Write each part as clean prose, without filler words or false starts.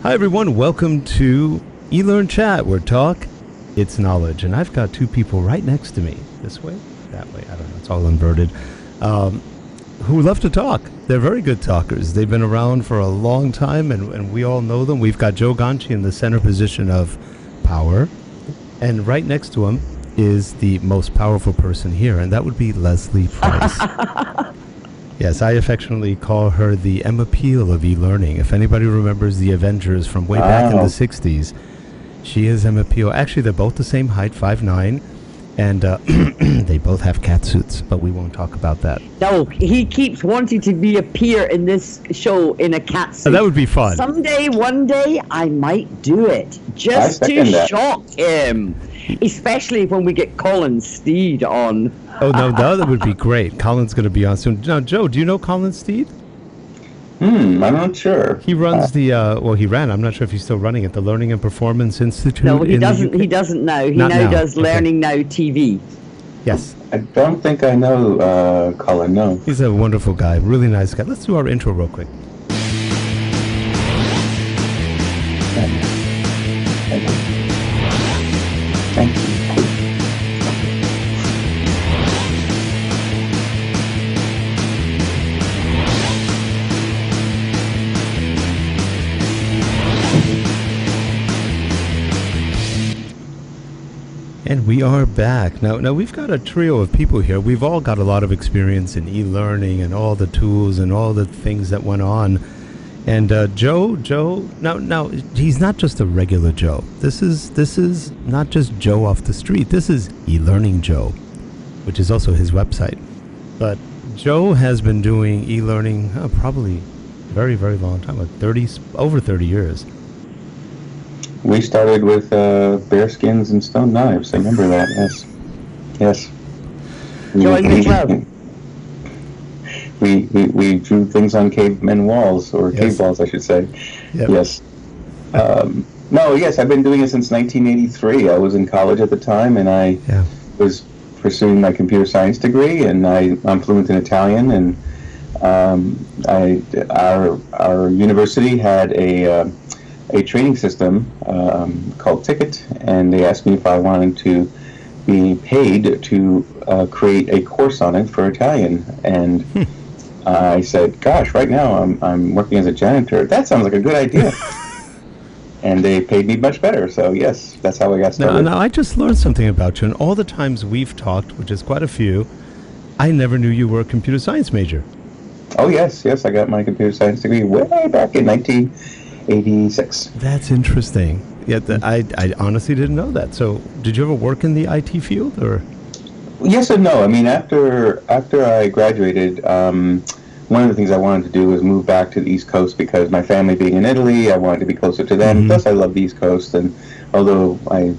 Hi everyone, welcome to eLearnChat, where talk, it's knowledge. And I've got two people right next to me, this way, that way, I don't know, it's all inverted, who love to talk. They're very good talkers. They've been around for a long time, and we all know them. We've got Joe Ganci in the center position of power, and right next to him is the most powerful person here, and that would be Leslie Price. Yes, I affectionately call her the Emma Peel of eLearning. If anybody remembers the Avengers from way back in the 60s, she is Emma Peel. Actually, they're both the same height, 5'9", and they both have cat suits, but we won't talk about that. No, he keeps wanting to appear in this show in a cat suit. That would be fun. Someday, one day, I might do it, just to shock him. Especially when we get Colin Steed on. Oh, no, that would be great. Colin's going to be on soon. Now, Joe, do you know Colin Steed? I'm not sure. He runs he ran. I'm not sure if he's still running it, the Learning and Performance Institute. No, he doesn't. He doesn't now. He now does Learning Now TV. Yes. I don't think I know Colin, no. He's a wonderful guy, really nice guy. Let's do our intro real quick. Thank you. And we are back. Now we've got a trio of people here. We've all got a lot of experience in e-learning and all the tools and all the things that went on. And Joe, now he's not just a regular Joe. This is not just Joe off the street. This is eLearning Joe, which is also his website. But Joe has been doing e-learning probably very, very long time, like over 30 years. We started with bearskins and stone knives. I remember that. Yes. Join the club. We drew things on cavemen walls, or cave walls, I should say. Yep. Yes. I've been doing it since 1983. I was in college at the time, and I was pursuing my computer science degree, and I'm fluent in Italian, and our university had a training system called Ticket, and they asked me if I wanted to be paid to create a course on it for Italian, and I said, gosh, right now I'm working as a janitor. That sounds like a good idea. And they paid me much better, so yes, that's how I got started. Now, I just learned something about you, and all the times we've talked, which is quite a few, I never knew you were a computer science major. Oh, yes, I got my computer science degree way back in 1986. That's interesting. Yeah, I honestly didn't know that. So, did you ever work in the IT field, or? Yes and no. I mean, after I graduated, one of the things I wanted to do was move back to the East Coast, because my family being in Italy, I wanted to be closer to them. Mm-hmm. Plus, I love the East Coast, and although I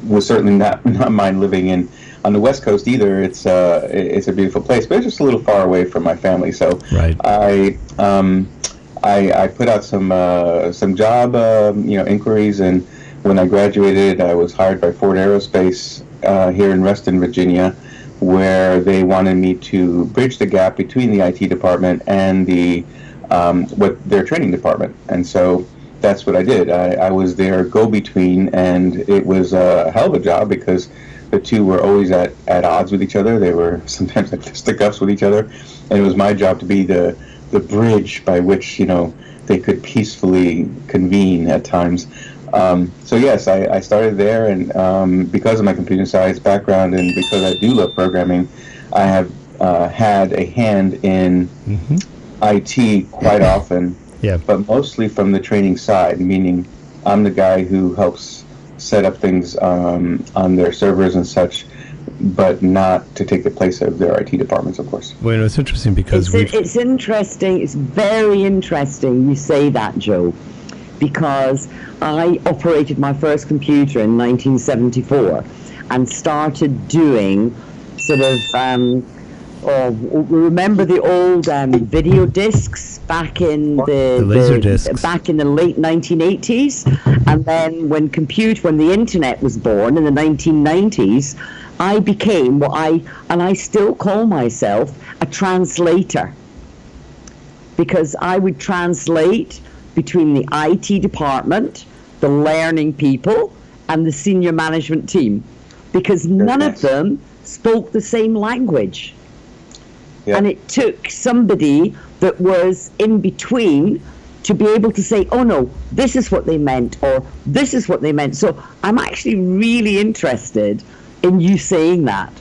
would certainly not mind living on the West Coast either, it's a beautiful place, but it's just a little far away from my family. So, right. I put out some job inquiries, and when I graduated, I was hired by Ford Aerospace here in Reston, Virginia, where they wanted me to bridge the gap between the IT department and their training department. And so that's what I did. I was their go-between, and it was a hell of a job, because the two were always at odds with each other. They were sometimes like fisticuffs with each other, and it was my job to be the bridge by which they could peacefully convene at times. So yes, I started there, and because of my computer science background and because I do love programming, I have had a hand in IT quite often, but mostly from the training side, meaning I'm the guy who helps set up things on their servers and such, but not to take the place of their IT departments, of course. Well, it's interesting because it's interesting. It's very interesting you say that, Joe, because I operated my first computer in 1974 and started doing sort of remember the old video discs back in the laser discs back in the late 1980s, and then when the internet was born in the 1990s, I became I still call myself a translator, because I would translate between the IT department, the learning people, and the senior management team, because none of them spoke the same language. Yeah. And it took somebody that was in between to be able to say, oh no, this is what they meant, or this is what they meant. So I'm actually really interested in you saying that.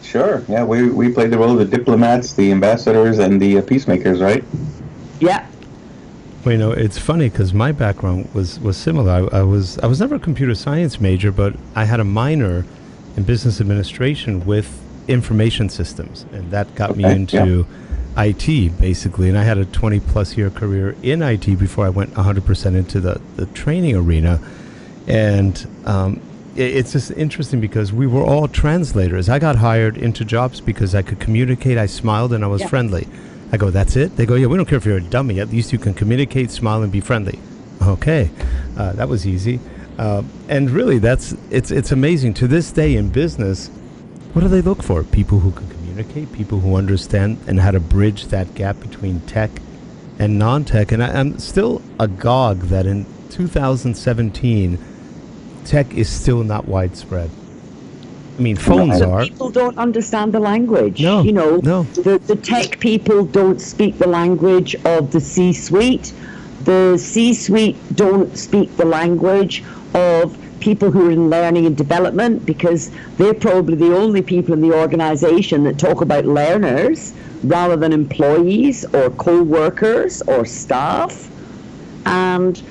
Sure. Yeah, we played the role of the diplomats, the ambassadors, and the peacemakers, right? Yeah. Well, you know, it's funny because my background was similar. I was never a computer science major, but I had a minor in business administration with information systems, and that got me into IT, basically. And I had a 20-plus year career in IT before I went 100% into the training arena. And it's just interesting because we were all translators. I got hired into jobs because I could communicate, I smiled, and I was friendly. I go, that's it? They go, yeah, we don't care if you're a dummy. At least you can communicate, smile, and be friendly. Okay, that was easy. And really, it's amazing. To this day in business, what do they look for? People who can communicate, people who understand and how to bridge that gap between tech and non-tech. And I'm still agog that in 2017, tech is still not widespread. I mean, phones are. People don't understand the language. No, you know, no. The tech people don't speak the language of the C-suite. The C-suite don't speak the language of people who are in learning and development, because they're probably the only people in the organization that talk about learners rather than employees or co-workers or staff. And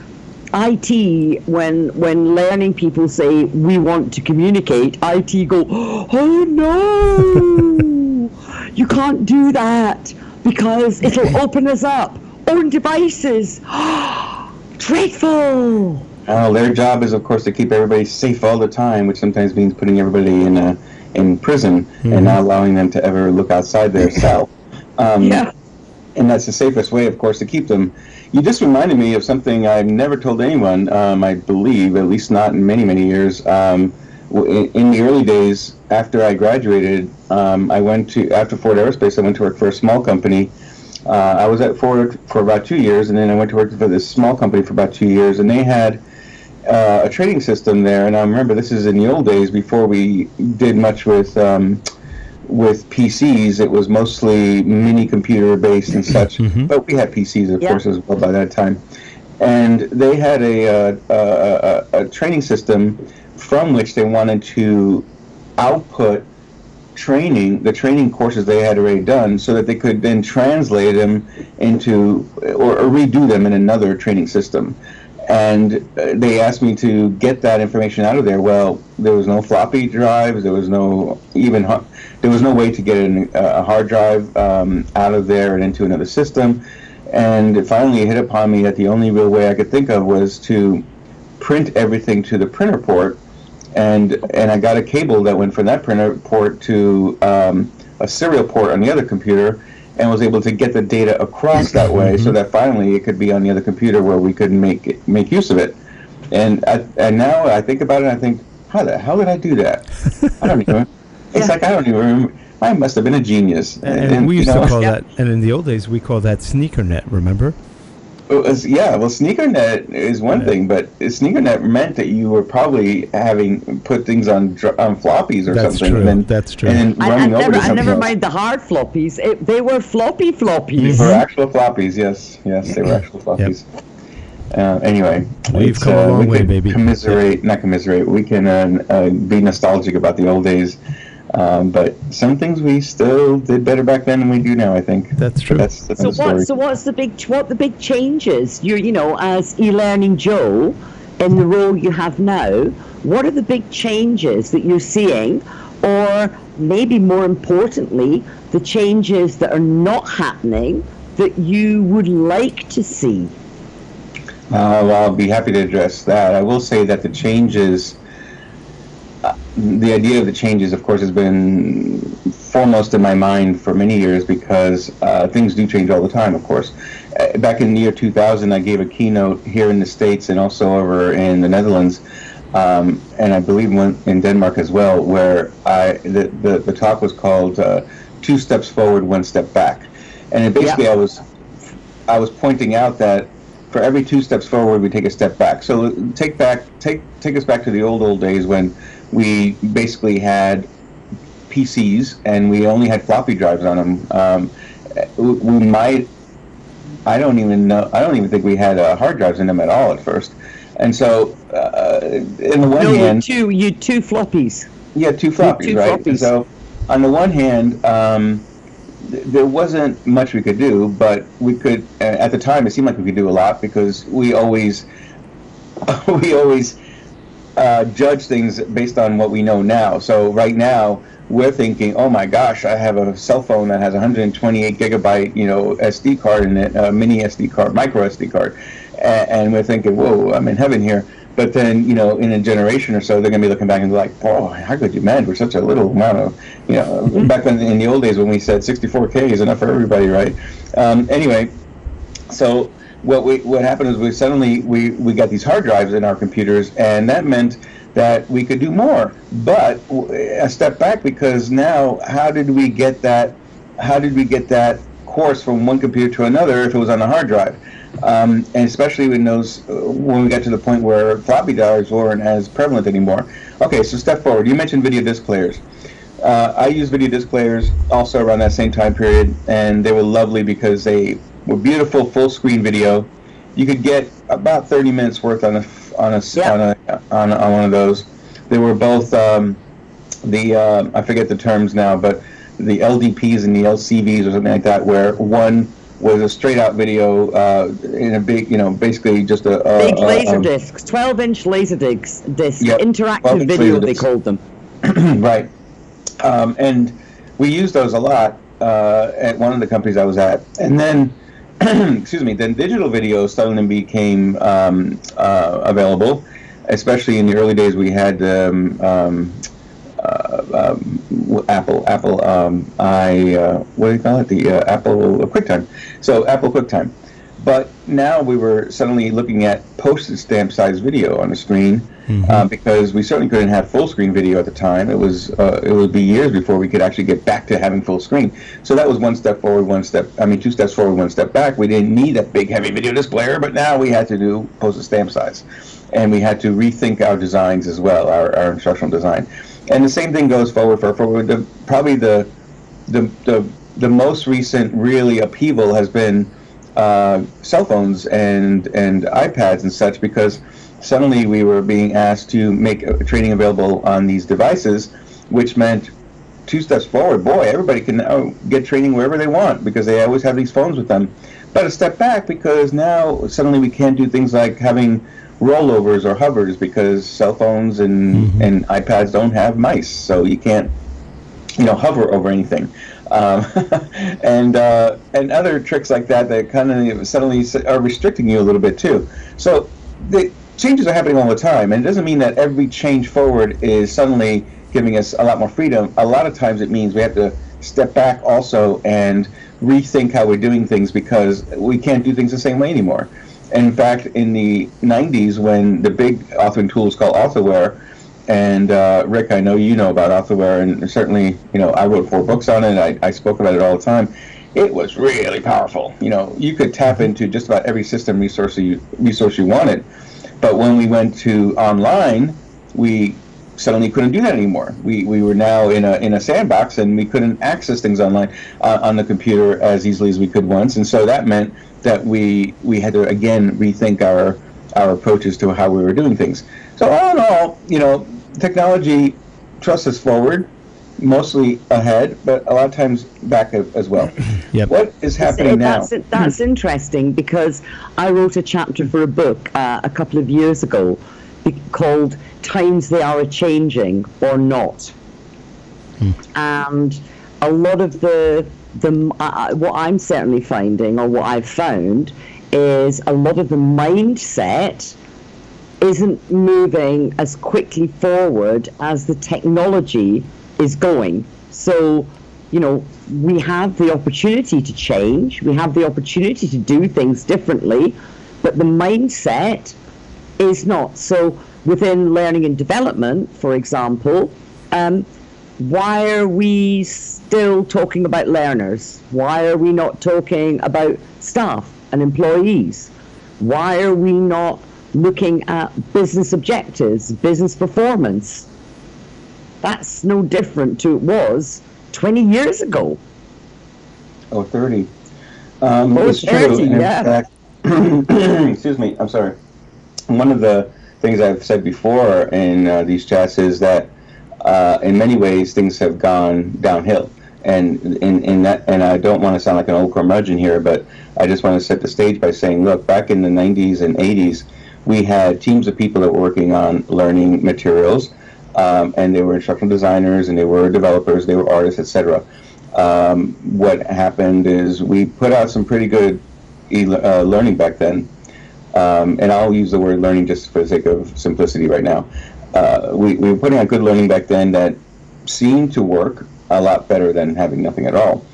IT, when learning people say we want to communicate, IT go, oh no, you can't do that because it'll open us up. Own devices, dreadful. Their job is, of course, to keep everybody safe all the time, which sometimes means putting everybody in prison and not allowing them to ever look outside their cell. And that's the safest way, of course, to keep them. You just reminded me of something I've never told anyone, I believe, at least not in many, many years. In the early days, after I graduated, after Ford Aerospace, I went to work for a small company. I was at Ford for about 2 years, and then I went to work for this small company for about 2 years, and they had a trading system there. And I remember this is in the old days before we did much with PCs. It was mostly mini computer based and such, but we had PCs, of course, as well by that time. And they had a training system from which they wanted to output the training courses they had already done, so that they could then translate them into or redo them in another training system. And they asked me to get that information out of there. Well, there was no floppy drives. There was no way to get a hard drive out of there and into another system. And finally, it hit upon me that the only real way I could think of was to print everything to the printer port. And I got a cable that went from that printer port to a serial port on the other computer, and was able to get the data across that way, so that finally it could be on the other computer where we could make use of it. And now I think about it, and I think, how the hell did I do that? I don't even. It's like I don't even remember. I must have been a genius. And we used to call that, and in the old days we called that Sneakernet. Remember? Well, Sneakernet is one thing, but Sneakernet meant that you were probably having put things on floppies or something. True. That's true. And then running over to something I never else. mind the hard floppies. They were floppy floppies. These were actual floppies, yes, they were actual floppies. Anyway, we've come a long way, baby. Not commiserate. We can be nostalgic about the old days. But some things we still did better back then than we do now, I think. That's true. So what's the big changes? You know, as eLearning Joe, in the role you have now, what are the big changes that you're seeing, or maybe more importantly, the changes that are not happening that you would like to see? Well, I'll be happy to address that. I will say that the changes. The idea of the changes, of course, has been foremost in my mind for many years, because things do change all the time, of course. Back in the year 2000, I gave a keynote here in the States and also over in the Netherlands, and I believe one in Denmark as well, where the talk was called 2 Steps Forward, 1 Step Back. And basically I was pointing out that for every 2 steps forward, we take a step back. So take us back to the old days when we basically had PCs and we only had floppy drives on them. I don't even think we had hard drives in them at all at first. And so, in the one hand, you had two floppies. Yeah, 2 floppies, right? Floppies. So, on the one hand, there wasn't much we could do, but we could. At the time, it seemed like we could do a lot because we always judge things based on what we know now. So right now, we're thinking, oh my gosh, I have a cell phone that has 128 gigabyte, SD card in it, mini SD card, micro SD card, and we're thinking, whoa, I'm in heaven here. But then, in a generation or so, they're going to be looking back and be like, boy, how could you manage for such a little amount of, back in the old days when we said 64K is enough for everybody, right? Anyway, so what happened is we got these hard drives in our computers, and that meant that we could do more. But a step back, because now, how did we get that course from one computer to another if it was on a hard drive? And especially when we got to the point where floppy drives weren't as prevalent anymore. Okay, so step forward. You mentioned video disc players. I used video disc players also around that same time period, and they were lovely because they were beautiful full screen video. You could get about 30 minutes worth on one of those. They were both I forget the terms now, but the LDPs and the LCVs or something like that, where one was a straight out video in a big, basically just a big laser discs, 12-inch laser discs, yep, interactive video they called them. Right, and we used those a lot at one of the companies I was at, and then excuse me, then digital video suddenly became available, especially in the early days. We had Apple, what do you call it? The Apple QuickTime. So Apple QuickTime. But now we were suddenly looking at postage stamp size video on the screen, because we certainly couldn't have full screen video at the time. It would be years before we could actually get back to having full screen. So that was 2 steps forward, 1 step back. We didn't need a big heavy video disc player, but now we had to do postage stamp size, and we had to rethink our designs as well, our instructional design. And the same thing goes forward probably the most recent really upheaval has been cell phones and iPads and such, because suddenly we were being asked to make training available on these devices, which meant 2 steps forward. Boy, everybody can now get training wherever they want because they always have these phones with them. But a step back, because now suddenly we can't do things like having rollovers or hovers, because cell phones and iPads don't have mice, so you can't hover over anything. And other tricks like that kind of suddenly are restricting you a little bit too. So the changes are happening all the time, and it doesn't mean that every change forward is suddenly giving us a lot more freedom. A lot of times it means we have to step back also and rethink how we're doing things, because we can't do things the same way anymore. And in fact, in the 90s, when the big authoring tool was called Authorware, and Rick, I know you know about Authorware, and certainly, I wrote 4 books on it. I spoke about it all the time. It was really powerful. You could tap into just about every system resource you wanted. But when we went to online, we suddenly couldn't do that anymore. We were now in a sandbox, and we couldn't access things online on the computer as easily as we could once. And so that meant that we had to again rethink our approaches to how we were doing things. So all in all, technology thrusts us forward, mostly ahead, but a lot of times back as well. Yep. What is happening now? That's interesting, because I wrote a chapter for a book a couple of years ago called "Times They Are A-Changing or Not," and a lot of what I'm certainly finding, or what I've found, is a lot of the mindset isn't moving as quickly forward as the technology is going. So, we have the opportunity to change, we have the opportunity to do things differently, but the mindset is not. So within learning and development, for example, why are we still talking about learners? Why are we not talking about staff and employees? Why are we not looking at business objectives, business performance? That's no different to it was 20 years ago. Oh, 30. It's It's true. 30, And in yeah. fact, excuse me, I'm sorry. One of the things I've said before in these chats is that in many ways things have gone downhill. And in that, and I don't want to sound like an old curmudgeon here, but I just want to set the stage by saying, look, back in the 90s and 80s, we had teams of people that were working on learning materials, and they were instructional designers, and they were developers, they were artists, etc. What happened is we put out some pretty good learning back then, and I'll use the word learning just for the sake of simplicity right now. We were putting out good learning back then that seemed to work a lot better than having nothing at all.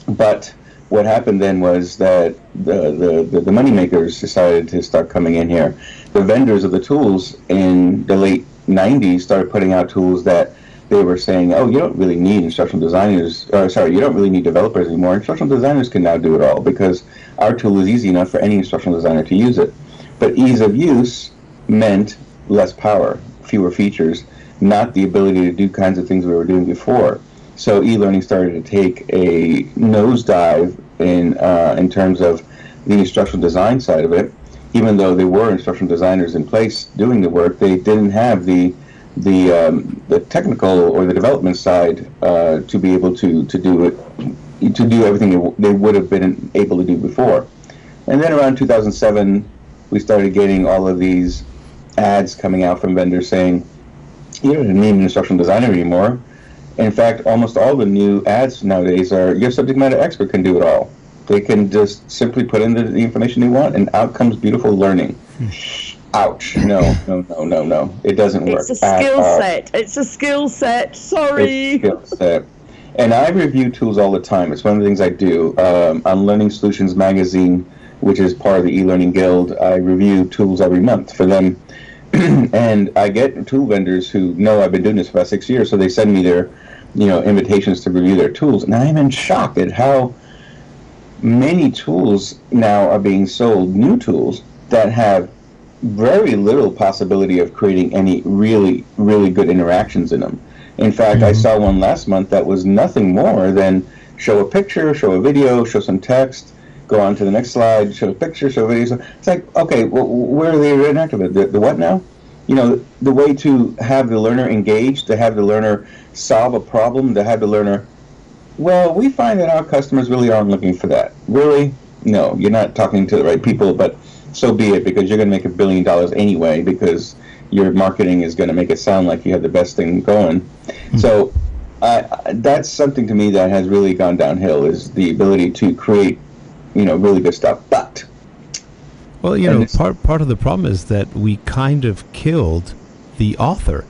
But what happened then was that the money makers decided to start coming in here. The vendors of the tools in the late 90s started putting out tools that they were saying, oh, you don't really need instructional designers, or sorry, you don't really need developers anymore. Instructional designers can now do it all because our tool is easy enough for any instructional designer to use it. But ease of use meant less power, fewer features, not the ability to do kinds of things we were doing before. So e-learning started to take a nosedive in terms of the instructional design side of it. Even though there were instructional designers in place doing the work, they didn't have the technical or the development side to be able to do it, to do everything they would have been able to do before. And then around 2007, we started getting all of these ads coming out from vendors saying, you don't need an instructional designer anymore. In fact, almost all the new ads nowadays are, your subject matter expert can do it all. They can just simply put in the information they want, and out comes beautiful learning. Ouch. No. It doesn't work. It's a skill set. It's a skill set. Sorry. It's a skill set. And I review tools all the time. It's one of the things I do. On Learning Solutions Magazine, which is part of the eLearning Guild, I review tools every month for them. And I get tool vendors who know I've been doing this for about 6 years, so they send me their invitations to review their tools. And I'm in shock at how many tools now are being sold, new tools, that have very little possibility of creating any really, really good interactions in them. In fact, I saw one last month that was nothing more than show a picture, show a video, show some text, go on to the next slide, show a picture, show a video. So it's like, okay, well, where are they interactive? The what now? The way to have the learner engaged, to have the learner solve a problem, to have the learner, well, we find that our customers really aren't looking for that. Really? No, you're not talking to the right people, but so be it, because you're going to make $1 billion anyway, because your marketing is going to make it sound like you have the best thing going. So that's something to me that has really gone downhill, is the ability to create, really good stuff. But part of the problem is that we kind of killed the author,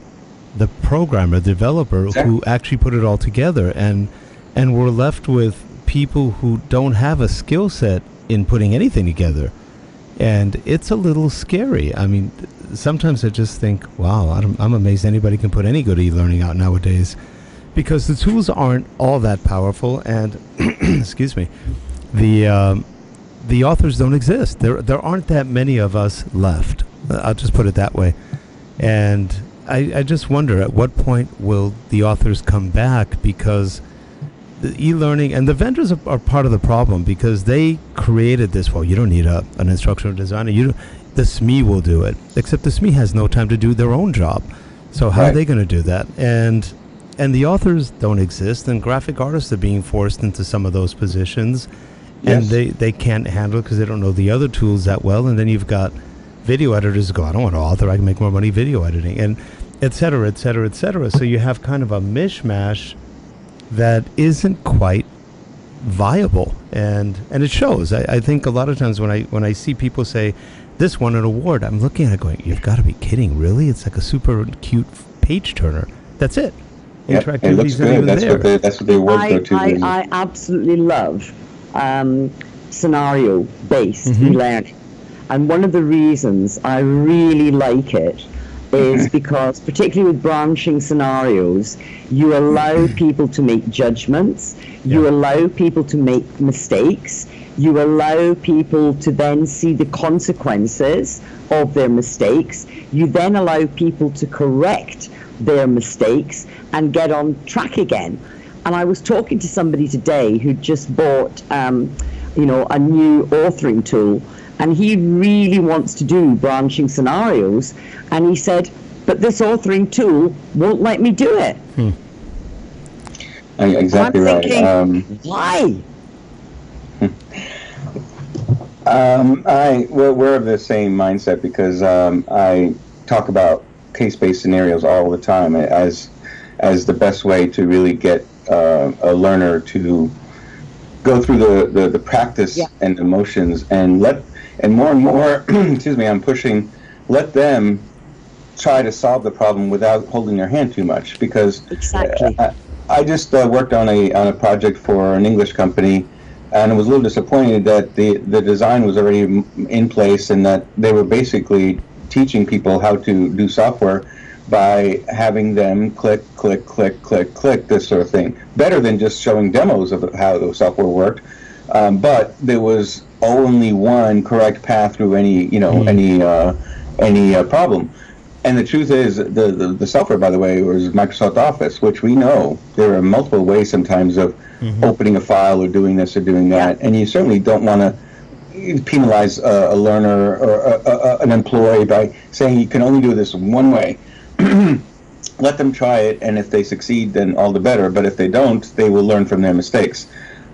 the programmer, the developer, exactly, who actually put it all together, and we're left with people who don't have a skill set in putting anything together. And it's a little scary. I mean, sometimes I just think, wow, I'm amazed anybody can put any good e-learning out nowadays, because the tools aren't all that powerful, and excuse me, the authors don't exist. There aren't that many of us left. I'll just put it that way. And I just wonder, at what point will the authors come back? Because the e-learning and the vendors are part of the problem, because they created this. Well, you don't need an instructional designer. The SME will do it. Except the SME has no time to do their own job. So how are they going to do that? And the authors don't exist, and graphic artists are being forced into some of those positions. Yes. And they can't handle it because they don't know the other tools that well. And then you've got video editors who go, I don't want to author, I can make more money video editing, and et cetera, et cetera, et cetera. So you have kind of a mishmash that isn't quite viable, and it shows. I think a lot of times when I see people say this won an award, I'm looking at it going, you've got to be kidding, really? It's like a super cute page turner. That's it. Yep, it looks good. That's what they award go to. I absolutely love scenario-based e-learning, and one of the reasons I really like it is because, particularly with branching scenarios, you allow people to make judgments, you allow people to make mistakes, you allow people to then see the consequences of their mistakes, you then allow people to correct their mistakes and get on track again. And I was talking to somebody today who just bought a new authoring tool, and he really wants to do branching scenarios, and he said, but this authoring tool won't let me do it. Exactly and I'm right. Thinking, why? We're of the same mindset because I talk about case-based scenarios all the time as the best way to really get a learner to go through the practice and emotions, and more and more excuse me, I'm pushing, let them try to solve the problem without holding their hand too much, because I just worked on a project for an English company, and I was a little disappointed that the design was already in place, and that they were basically teaching people how to do software by having them click, click, click, click, click, this sort of thing. Better than just showing demos of how the software worked, but there was only one correct path through any problem. And the truth is, the software, by the way, was Microsoft Office, which we know there are multiple ways sometimes of opening a file or doing this or doing that, and you certainly don't want to penalize a learner or an employee by saying you can only do this one way. Let them try it, and if they succeed, then all the better. But if they don't, they will learn from their mistakes.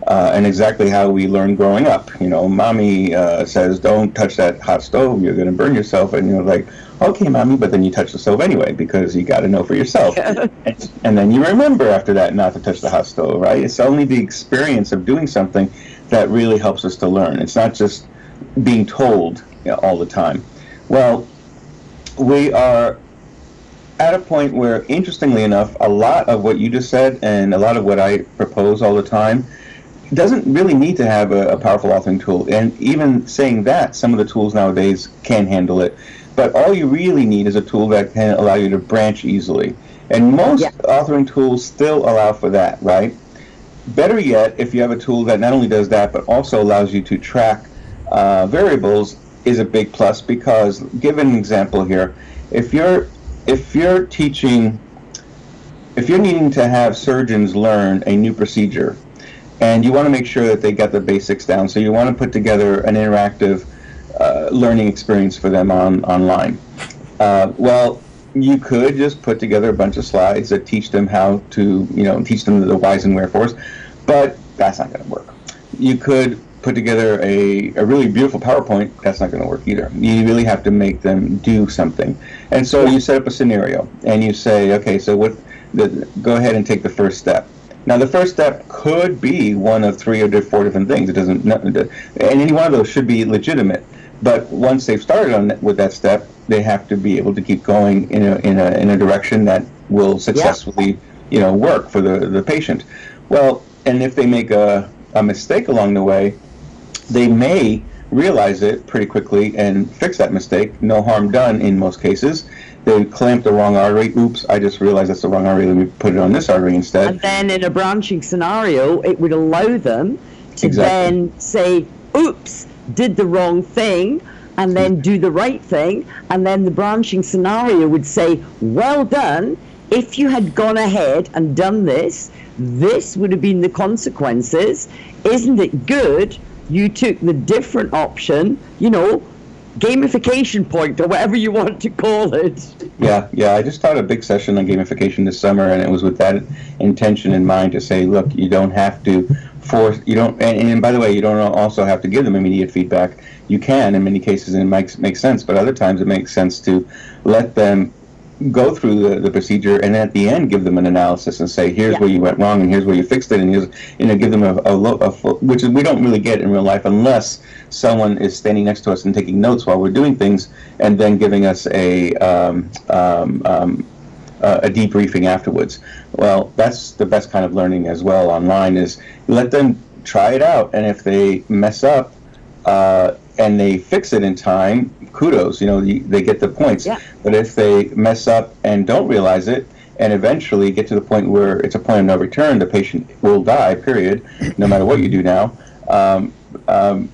And exactly how we learn growing up. Mommy says, don't touch that hot stove, you're going to burn yourself. And you're like, okay, Mommy, but then you touch the stove anyway, because you got to know for yourself. And then you remember after that not to touch the hot stove, right? It's only the experience of doing something that really helps us to learn. It's not just being told all the time. Well, we are at a point where, interestingly enough, a lot of what you just said and a lot of what I propose all the time doesn't really need to have a powerful authoring tool. And even saying that, some of the tools nowadays can handle it. But all you really need is a tool that can allow you to branch easily. And most authoring tools still allow for that, right? Better yet, if you have a tool that not only does that, but also allows you to track variables, is a big plus. Because, give an example here, if you're needing to have surgeons learn a new procedure, and you want to make sure that they got the basics down, so you want to put together an interactive learning experience for them online. Well, you could just put together a bunch of slides that teach them how to, teach them the whys and wherefores, but that's not going to work. You could put together a really beautiful PowerPoint. That's not going to work either. You really have to make them do something. And so you set up a scenario, and you say, okay, so go ahead and take the first step. Now, the first step could be one of 3 or 4 different things. It doesn't, and any one of those should be legitimate. But once they've started with that step, they have to be able to keep going in a direction that will successfully, work for the patient. Well, and if they make a mistake along the way, they may realize it pretty quickly and fix that mistake. No harm done in most cases. They clamped the wrong artery. Oops, I just realized that's the wrong artery. Let me put it on this artery instead. And then in a branching scenario, it would allow them to then say, oops, did the wrong thing, and then do the right thing. And then the branching scenario would say, well done. If you had gone ahead and done this, this would have been the consequences. Isn't it good? You took the different option, gamification point, or whatever you want to call it. Yeah. I just taught a big session on gamification this summer, and it was with that intention in mind to say, look, you don't have to force, and by the way, you don't also have to give them immediate feedback. You can, in many cases, and it makes sense, but other times it makes sense to let them go through the procedure, and at the end give them an analysis and say, here's where you went wrong, and here's where you fixed it, and here's, give them a full, which we don't really get in real life unless someone is standing next to us and taking notes while we're doing things, and then giving us a debriefing afterwards. Well, that's the best kind of learning as well online, is let them try it out, and if they mess up, and they fix it in time, kudos, they get the points. Yeah. But if they mess up and don't realize it, and eventually get to the point where it's a point of no return, the patient will die, period, no matter what you do now,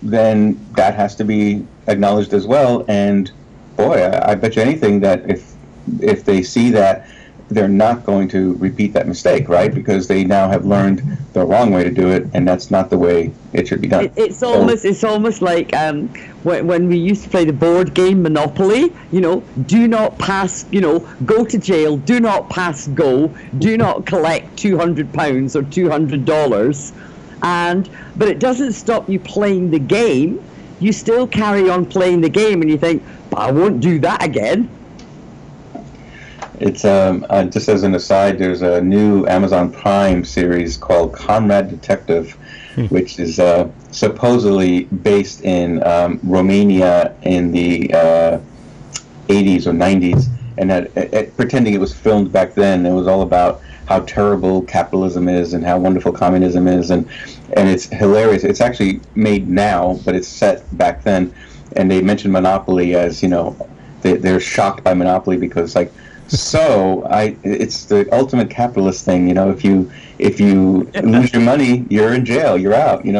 then that has to be acknowledged as well. And boy, I bet you anything that if they see that, they're not going to repeat that mistake, right? Because they now have learned the wrong way to do it, and that's not the way it should be done. It's almost like when we used to play the board game Monopoly. Do not pass. Go to jail. Do not pass go. Do not collect £200 or $200. But it doesn't stop you playing the game. You still carry on playing the game, and you think, but I won't do that again. It's just as an aside, there's a new Amazon Prime series called Comrade Detective, which is supposedly based in Romania in the 80s or 90s, and pretending it was filmed back then. It was all about how terrible capitalism is and how wonderful communism is, and it's hilarious. It's actually made now, but it's set back then, and they mention Monopoly as they're shocked by Monopoly because it's the ultimate capitalist thing. If you lose your money, you're in jail, you're out, you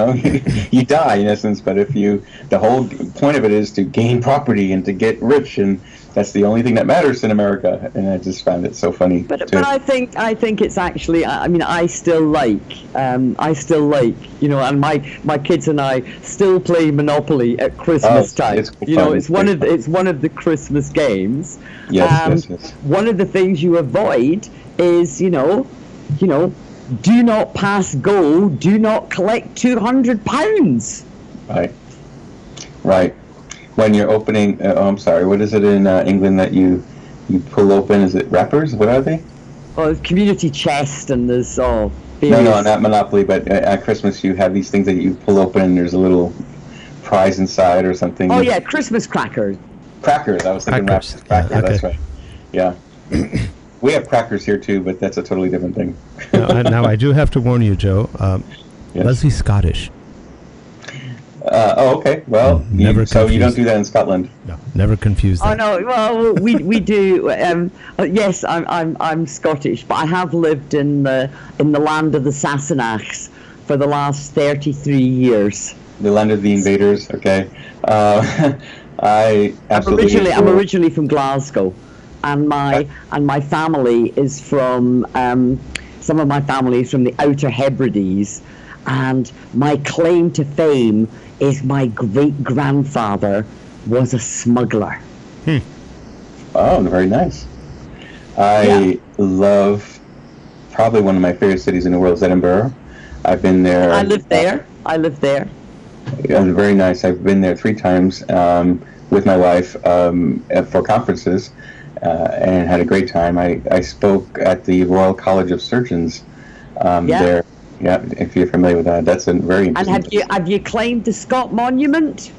die in essence. But the whole point of it is to gain property and to get rich, and that's the only thing that matters in America. And I just found it so funny. But I think it's actually, I still like, and my kids and I still play Monopoly at Christmas time. It's fun. It's one of the Christmas games. Yes. One of the things you avoid is, do not pass go, do not collect £200. Right. When you're opening, I'm sorry, what is it in England that you pull open? Is it wrappers? What are they? Oh, community chest, and there's No, not Monopoly, but at Christmas you have these things that you pull open and there's a little prize inside or something. Oh yeah, Christmas crackers. Crackers, I was thinking wrappers. Crackers, okay. That's right. Yeah. We have crackers here too, but that's a totally different thing. Now I do have to warn you, Joe. Yes. Leslie's Scottish. Okay. Well, so you don't do that in Scotland. No, never confuse that. Oh no, well we do. Yes, I'm Scottish, but I have lived in the land of the Sassenachs for the last 33 years. The land of the invaders. Okay. I'm originally from Glasgow, and my family is from some of my family is from the Outer Hebrides, and my claim to fame is my great-grandfather was a smuggler. Oh, very nice. I love, probably one of my favorite cities in the world is Edinburgh. I've been there. I live there. Yeah, very nice. I've been there 3 times with my wife for conferences and had a great time. I spoke at the Royal College of Surgeons there. Yeah, if you're familiar with that, that's a very interesting. And have you claimed the Scott Monument?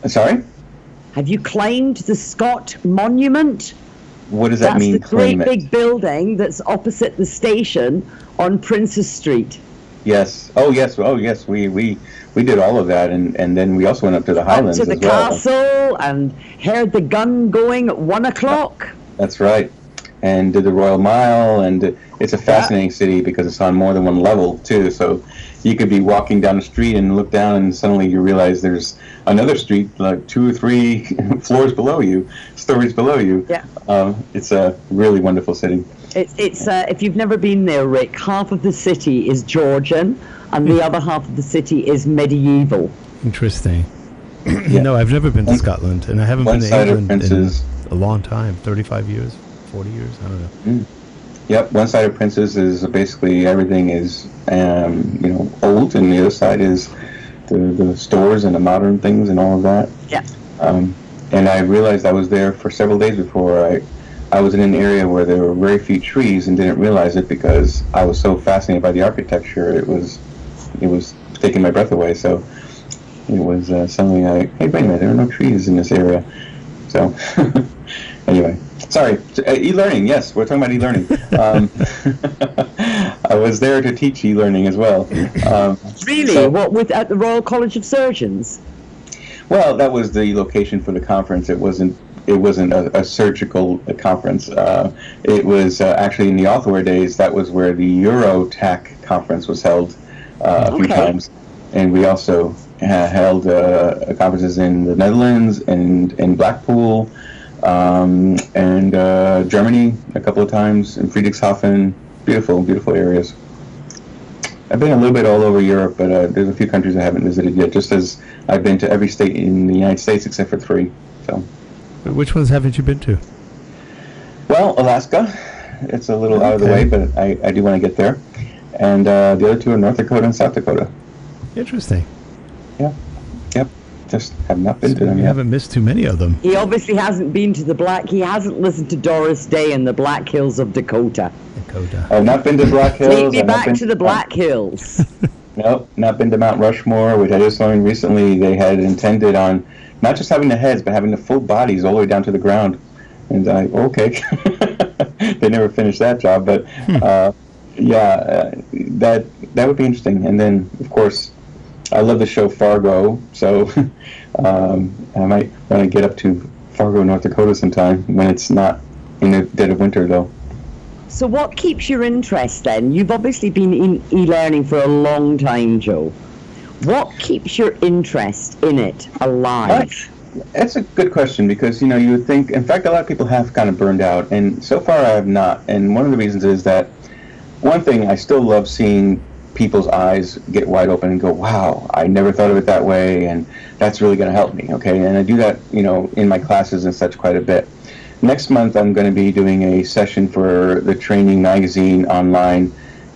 Sorry? Have you claimed the Scott Monument? What does that mean? That's the great big building that's opposite the station on Princes Street. Yes. Oh, yes. We did all of that, and then we also went up to the Highlands up to the castle and heard the gun going at 1 o'clock. That's right. And did the Royal Mile, and it's a fascinating city because it's on more than one level too. So you could be walking down the street and look down, and suddenly you realize there's another street like 2 or 3 floors below you, stories below you. Yeah. It's a really wonderful city. It's if you've never been there, Rick, half of the city is Georgian, and the other half of the city is medieval. Interesting. No, I've never been to Scotland, and I haven't been to England in a long time, 35 years. 40 years, I don't know. Yep, one side of Princes is basically everything is old, and the other side is the stores and the modern things and all of that. Yeah. And I realized I was there for several days before. I was in an area where there were very few trees and didn't realize it because I was so fascinated by the architecture. It was taking my breath away. So it was something like, hey, wait a minute, there are no trees in this area. So anyway. Sorry, eLearning, yes, we're talking about eLearning. I was there to teach eLearning as well. Really? So, what, at the Royal College of Surgeons? Well, that was the location for the conference. It wasn't. It wasn't a surgical conference. It was actually in the authorware days. That was where the EuroTech conference was held a few times, and we also held conferences in the Netherlands and in Blackpool, and Germany a couple of times, in Friedrichshafen. Beautiful, beautiful areas. I've been a little bit all over Europe, but there's a few countries I haven't visited yet, just as I've been to every state in the United States except for 3. So, which ones haven't you been to? Well, Alaska. It's a little out of the way, but I do want to get there. And the other 2 are North Dakota and South Dakota. Interesting. Yeah. Yep. Just have not been to them You yet. haven't missed too many of them. He obviously hasn't been to he hasn't listened to Doris Day and the Black Hills of Dakota. I've not been to Black Hills. Take me I've back to the Black Hills. Nope, not been to Mount Rushmore, which I just learned recently they had intended on not just having the heads, but having the full bodies all the way down to the ground. And okay. They never finished that job, but that would be interesting. And then, of course, I love the show Fargo, so I might want to get up to Fargo, North Dakota sometime when it's not in the dead of winter, though. So what keeps your interest then? You've obviously been in e-learning for a long time, Joe. What keeps your interest in it alive? That's a good question, because, you would think, in fact, a lot of people have kind of burned out, and so far I have not. And one of the reasons is that, one thing, I still love seeing people's eyes get wide open and go, wow, I never thought of it that way, and that's really going to help me, okay? And I do that, in my classes and such quite a bit. Next month, I'm going to be doing a session for the training magazine online,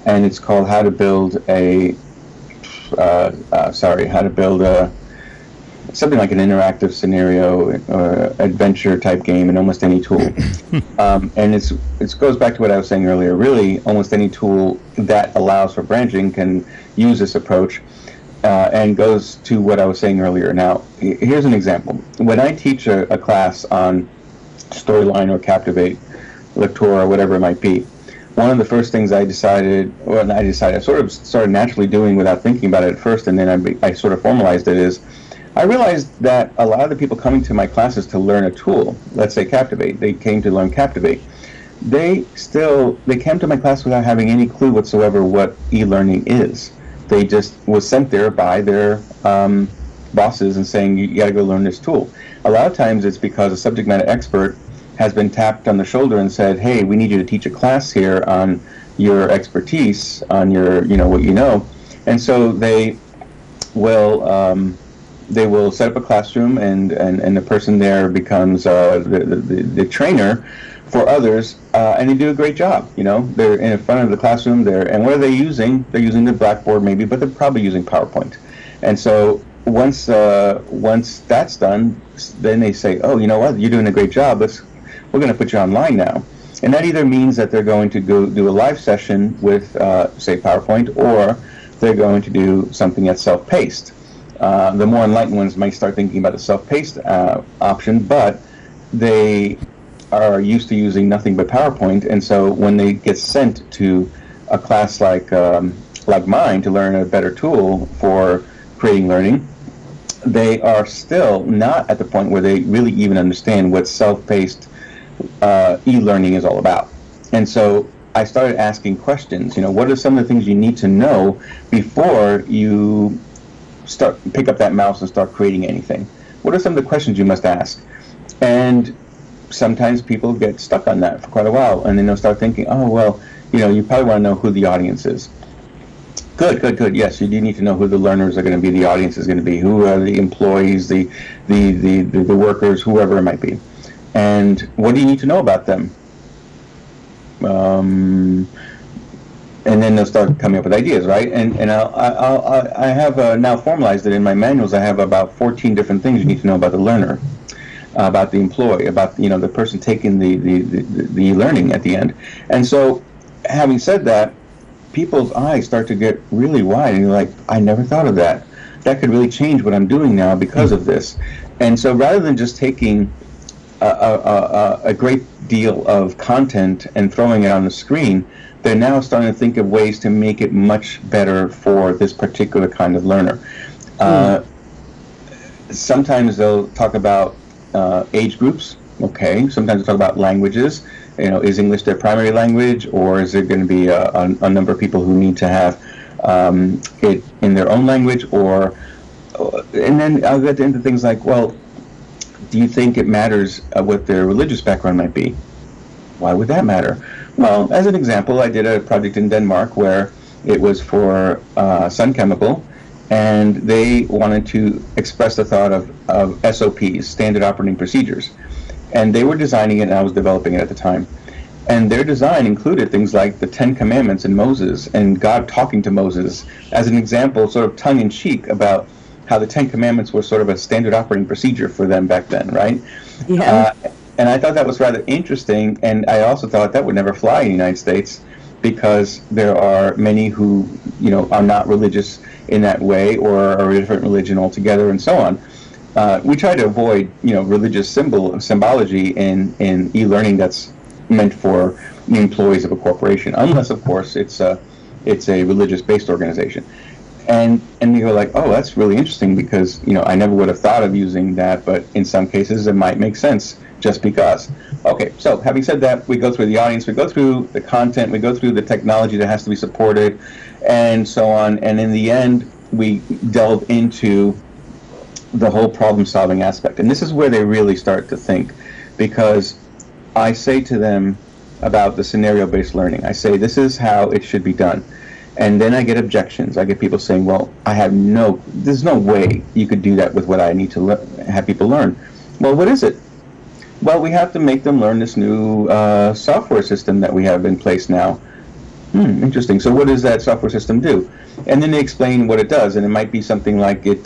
and it's called How to Build something like an interactive scenario or adventure type game in almost any tool. And it goes back to what I was saying earlier. Really, almost any tool that allows for branching can use this approach, and goes to what I was saying earlier. Now, here's an example. When I teach a class on Storyline or Captivate, Lectora, whatever it might be, one of the first things I sort of started naturally doing without thinking about it at first, and then I sort of formalized it, is I realized that a lot of the people coming to my classes to learn a tool, let's say Captivate, they came to learn Captivate, they came to my class without having any clue whatsoever what e-learning is. They just was sent there by their bosses and saying, you got to go learn this tool. A lot of times it's because a subject matter expert has been tapped on the shoulder and said, hey, we need you to teach a class here on your expertise, on your, what you know. And so they will set up a classroom, and the person there becomes the trainer for others, and they do a great job. They're in front of the classroom there, and what are they using? They're using the Blackboard maybe, but they're probably using PowerPoint. And so once that's done, then they say, oh, you know what, you're doing a great job, we're going to put you online now. And that either means that they're going to go do a live session with, say, PowerPoint, or they're going to do something that's self-paced. The more enlightened ones might start thinking about the self-paced option, but they are used to using nothing but PowerPoint, and so when they get sent to a class like mine to learn a better tool for creating learning, they are still not at the point where they really even understand what self-paced e-learning is all about. And so I started asking questions. What are some of the things you need to know before you pick up that mouse and start creating anything? What are some of the questions you must ask? And sometimes people get stuck on that for quite a while, and then they'll start thinking, oh, well, you probably want to know who the audience is. Good. Yes, you do need to know who the learners are going to be, the audience is going to be, who are the employees, the workers, whoever it might be. And what do you need to know about them? And then they'll start coming up with ideas, right? And I have now formalized it in my manuals. I have about 14 different things you need to know about the learner, about the employee, about the person taking the learning at the end. And so, having said that, people's eyes start to get really wide, and you're like, I never thought of that. That could really change what I'm doing now because of this. And so, rather than just taking a great deal of content and throwing it on the screen, they're now starting to think of ways to make it much better for this particular kind of learner. sometimes they'll talk about age groups. Okay. Sometimes they'll talk about languages. Is English their primary language, or is there going to be a number of people who need to have it in their own language? And then I'll get into things like, well, do you think it matters what their religious background might be? Why would that matter? Well, as an example, I did a project in Denmark where it was for Sun Chemical, and they wanted to express the thought of SOPs, standard operating procedures. And they were designing it, and I was developing it at the time. And their design included things like the Ten Commandments and Moses, and God talking to Moses as an example, sort of tongue-in-cheek, about how the Ten Commandments were sort of a standard operating procedure for them back then, right? Yeah. And I thought that was rather interesting, and I also thought that would never fly in the United States, because there are many who, are not religious in that way, or are a different religion altogether, and so on. We try to avoid, religious symbology in e-learning that's meant for the employees of a corporation, unless, of course, it's a religious-based organization. And you go like, oh, that's really interesting, because I never would have thought of using that, but in some cases it might make sense just because. Okay, so having said that, we go through the audience, we go through the content, we go through the technology that has to be supported, and so on. And in the end, we delve into the whole problem-solving aspect. And this is where they really start to think, because I say to them about the scenario-based learning, I say, this is how it should be done. And then I get objections. I get people saying, well, there's no way you could do that with what I need to have people learn. Well, what is it? Well, we have to make them learn this new software system that we have in place now. Interesting. So what does that software system do? And then they explain what it does, and it might be something like it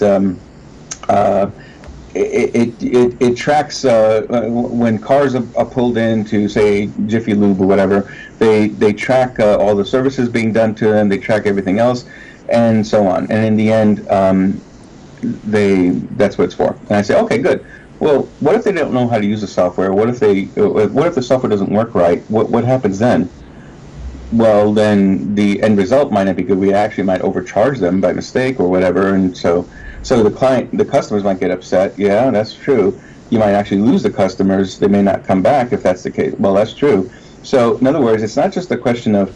tracks when cars are pulled into, say, Jiffy Lube or whatever. They track all the services being done to them. They track everything else, and so on. And in the end, that's what it's for. And I say, okay, good. Well, what if they don't know how to use the software? What if the software doesn't work right? What happens then? Well, then the end result might not be good. We actually might overcharge them by mistake or whatever, and so the customers might get upset. Yeah, that's true. You might actually lose the customers. They may not come back if that's the case. Well, that's true. So, in other words, it's not just a question of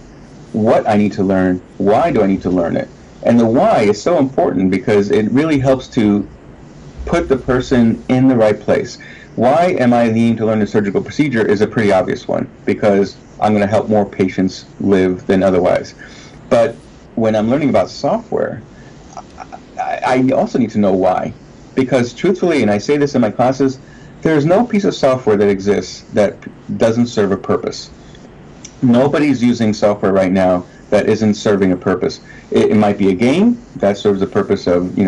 what I need to learn. Why do I need to learn it? And the why is so important, because it really helps to put the person in the right place. Why am I needing to learn the surgical procedure is a pretty obvious one, because I'm going to help more patients live than otherwise. But when I'm learning about software, I also need to know why. Because truthfully, and I say this in my classes, there's no piece of software that exists that doesn't serve a purpose. Nobody's using software right now that isn't serving a purpose. It might be a game that serves the purpose of,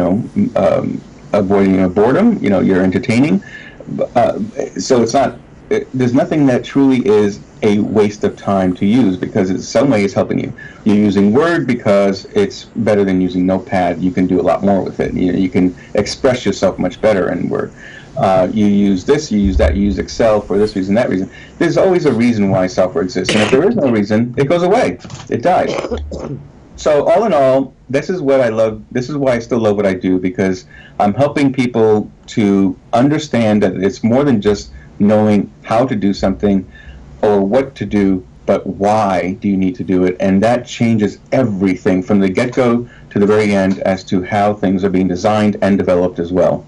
avoiding boredom. You're entertaining. So it's not. There's nothing that truly is a waste of time to use, because in some way it's helping you. You're using Word because it's better than using Notepad. You can do a lot more with it. You can express yourself much better in Word. You use this, you use that, you use Excel for this reason, that reason. There's always a reason why software exists, and if there is no reason, it goes away. It dies. So all in all, this is what I love. This is why I still love what I do, because I'm helping people to understand that it's more than just knowing how to do something or what to do, but why do you need to do it? And that changes everything from the get-go to the very end as to how things are being designed and developed as well.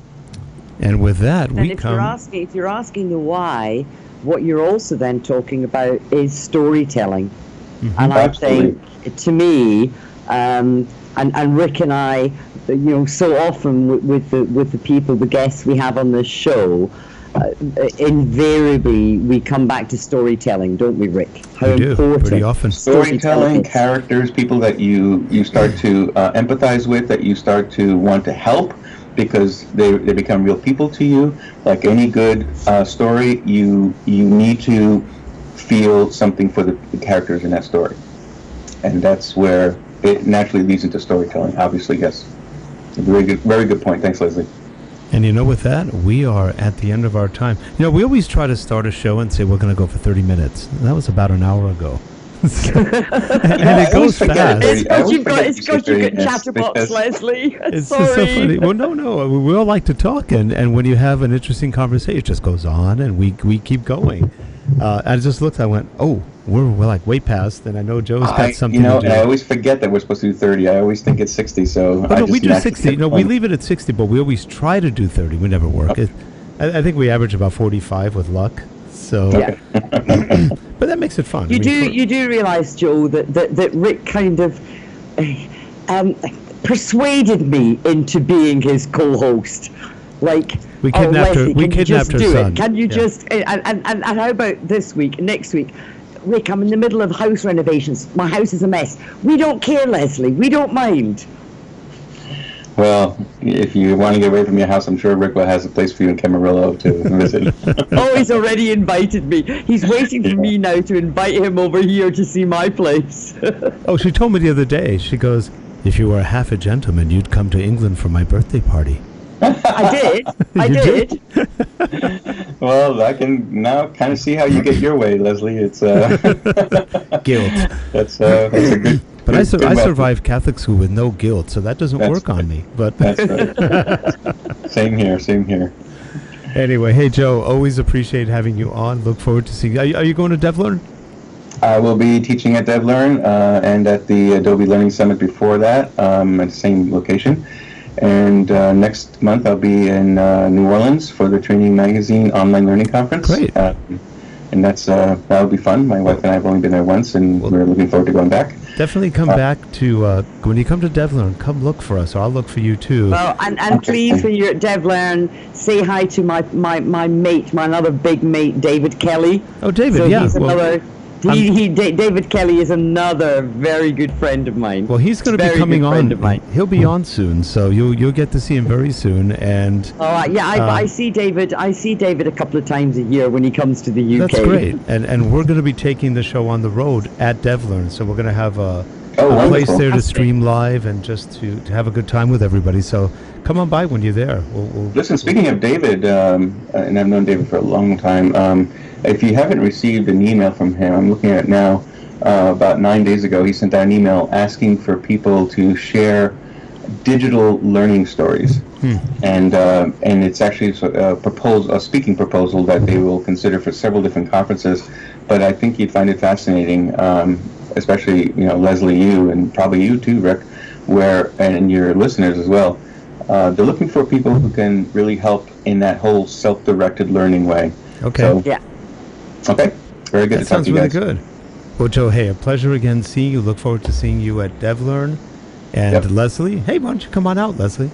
And with that, if you're asking the why, what you're also then talking about is storytelling. Mm-hmm. And I Absolutely. think, to me, and Rick and I, so often with the people, the guests we have on this show, invariably we come back to storytelling, don't we, Rick? How we do, important pretty often. Storytelling, characters, people that you start to empathize with, that you start to want to help, because they become real people to you. Like any good story, you need to feel something for the characters in that story. And that's where it naturally leads into storytelling, obviously, yes. Very good point. Thanks, Leslie. And with that, we are at the end of our time. We always try to start a show and say we're going to go for 30 minutes. That was about an hour ago. And it goes fast. It's got you've got chatterbox, Leslie. It's Sorry. just so funny. Well, no. We all like to talk, and when you have an interesting conversation, it just goes on, and we keep going. I just looked. I went, oh, we're like way past, and I know Joe's got something to do. I always forget that we're supposed to do 30. I always think it's 60. So no, we do 60. No, we leave it at 60, but we always try to do 30. We never work. Okay. I think we average about 45 with luck. So, Yeah. but that makes it fun. You do realize, Joe, that Rick kind of persuaded me into being his co-host. Like, we kidnapped Leslie, we kidnapped her son. Can you just and how about this week, next week? Rick, I'm in the middle of house renovations. My house is a mess. We don't care, Leslie. We don't mind. Well, if you want to get away from your house, I'm sure Rick has a place for you in Camarillo to visit. Oh, he's already invited me. He's waiting for me now to invite him over here to see my place. Oh, she told me the other day. She goes, "If you were half a gentleman, you'd come to England for my birthday party." I did. I You did. Well, I can now kind of see how you get your way, Leslie. It's Guilt. that's a good. But I good weapon. survived Catholic school with no guilt, so that doesn't work on me. But That's right. Same here. anyway, hey Joe, always appreciate having you on. Look forward to seeing you. Are you going to DevLearn? I will be teaching at DevLearn and at the Adobe Learning Summit before that at the same location. And next month I'll be in New Orleans for the Training Magazine Online Learning Conference. Great. And that'll be fun. My wife and I have only been there once, and we're looking forward to going back. Definitely come back to, when you come to DevLearn, come look for us, or I'll look for you too. Well, and please, when you're at DevLearn, say hi to my mate, my another big mate, David Kelly. Oh, David, So yeah. he's Well, another. David Kelly is another very good friend of mine. well, he's going to be Very coming good friend on. of mine. He'll be on soon, so you'll get to see him very soon. And Yeah, I see David. I see David a couple of times a year when he comes to the UK. that's great. And we're going to be taking the show on the road at DevLearn, so we're going to have a wonderful. place there to Fantastic. stream live and just to have a good time with everybody. So come on by when you're there. Listen, speaking of David, and I've known David for a long time, if you haven't received an email from him, I'm looking at it now, about 9 days ago, he sent out an email asking for people to share digital learning stories. And it's actually a speaking proposal that they will consider for several different conferences. But I think you'd find it fascinating, especially Leslie, you, and probably you too, Rick, and your listeners as well. They're looking for people who can really help in that whole self-directed learning way. Okay. So, Yeah. okay. Very good That to talk sounds to you really guys. good. Well, Joe, hey, a pleasure again seeing you. Look forward to seeing you at DevLearn. And Yep. Leslie, hey, why don't you come on out, Leslie?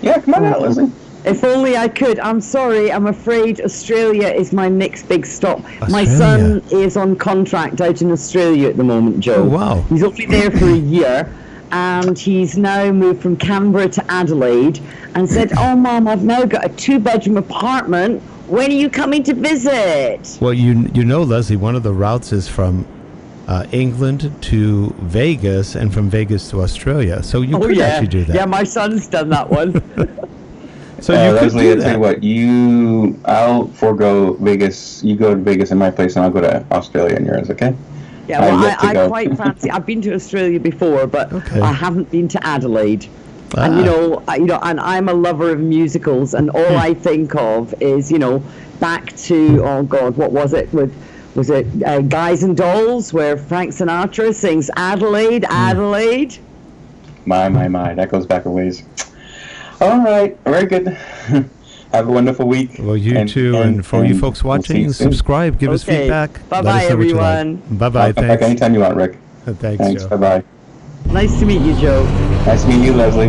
Yeah, come on out, Leslie. If only I could. I'm sorry. I'm afraid Australia is my next big stop. My Australia. son is on contract out in Australia at the moment, Joe. Oh, wow. He's only there for a year, and he's now moved from Canberra to Adelaide and said, "Oh, Mom, I've now got a 2-bedroom apartment. When are you coming to visit?" Well, you know, Leslie, one of the routes is from England to Vegas and from Vegas to Australia. So you could actually do that. Yeah, my son's done that one. So you could Leslie, do I'll tell you that. what, I'll forego Vegas. You go to Vegas in my place, and I'll go to Australia in yours, okay? Yeah, well, yet to I go. quite fancy. I've been to Australia before, but Okay. I haven't been to Adelaide. Ah. And and I'm a lover of musicals, and all I think of is back to what was it? Was it Guys and Dolls, where Frank Sinatra sings Adelaide, Adelaide? My, that goes back a ways. All right, very good. Have a wonderful week. Well, you too, and for you folks we'll see you watching, soon. subscribe, give us Okay. feedback. Bye-bye, let us know what you like. everyone. Bye-bye, I'll come back thanks. anytime you want, Rick. Thanks, Thanks, Joe. bye-bye. Nice to meet you, Joe. Nice to meet you, Leslie.